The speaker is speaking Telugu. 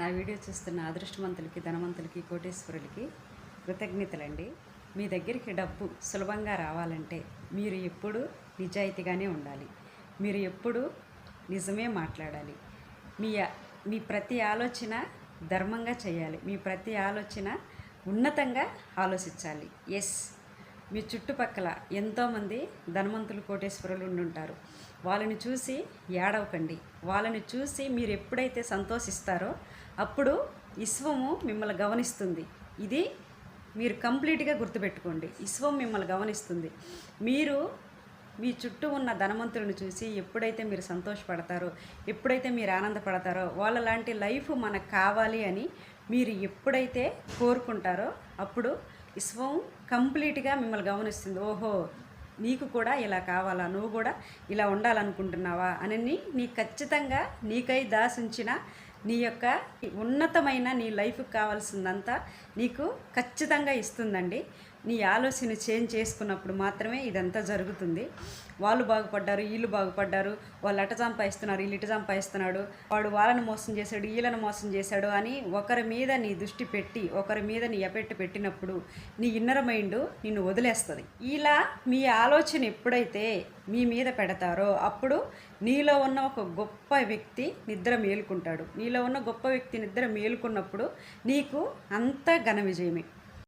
నా వీడియో చూస్తున్న అదృష్టవంతులకి, ధనవంతులకి, కోటీశ్వరులకి కృతజ్ఞతలండి. మీ దగ్గరికి డబ్బు సులభంగా రావాలంటే మీరు ఎప్పుడూ నిజాయితీగానే ఉండాలి. మీరు ఎప్పుడూ నిజమే మాట్లాడాలి. మీ మీ ప్రతి ఆలోచన ధర్మంగా చేయాలి. మీ ప్రతి ఆలోచన ఉన్నతంగా ఆలోచించాలి. ఎస్, మీ చుట్టుపక్కల ఎంతోమంది ధనవంతులు, కోటేశ్వరులు ఉండుంటారు. వాళ్ళని చూసి ఏడవకండి. వాళ్ళని చూసి మీరు ఎప్పుడైతే సంతోషిస్తారో అప్పుడు విశ్వము మిమ్మల్ని గమనిస్తుంది. ఇది మీరు కంప్లీట్గా గుర్తుపెట్టుకోండి. విశ్వం మిమ్మల్ని గమనిస్తుంది. మీరు మీ చుట్టూ ఉన్న ధనవంతులను చూసి ఎప్పుడైతే మీరు సంతోషపడతారో, ఎప్పుడైతే మీరు ఆనందపడతారో, వాళ్ళ లాంటి లైఫ్ మనకు కావాలి అని మీరు ఎప్పుడైతే కోరుకుంటారో అప్పుడు విశ్వం కంప్లీట్గా మిమ్మల్ని గమనిస్తుంది. ఓహో, నీకు కూడా ఇలా కావాలా, నువ్వు కూడా ఇలా ఉండాలనుకుంటున్నావా అని నీకు ఖచ్చితంగా నీకై దాసించిన నీ యొక్క ఉన్నతమైన నీ లైఫ్కి కావాల్సిందంతా నీకు ఖచ్చితంగా ఇస్తుందండి. నీ ఆలోచన చేంజ్ చేసుకున్నప్పుడు మాత్రమే ఇదంతా జరుగుతుంది. వాళ్ళు బాగుపడ్డారు, వీళ్ళు బాగుపడ్డారు, వాళ్ళు అట సంపాదిస్తున్నారు, వీళ్ళు ఇటు సంపాదిస్తున్నాడు, వాడు వాళ్ళని మోసం చేశాడు, వీళ్ళని మోసం చేశాడు అని ఒకరి మీద నీ దృష్టి పెట్టి, ఒకరి మీద నీ ఎఫెక్ట్ పెట్టినప్పుడు నీ ఇన్నర్ మైండ్ నిన్ను వదిలేస్తుంది. ఇలా మీ ఆలోచన ఎప్పుడైతే మీ మీద పెడతారో అప్పుడు నీలో ఉన్న ఒక గొప్ప వ్యక్తి నిద్ర మేలుకుంటాడు. నీలో ఉన్న గొప్ప వ్యక్తి నిద్ర మేలుకున్నప్పుడు నీకు అంతా ఘన విజయమే.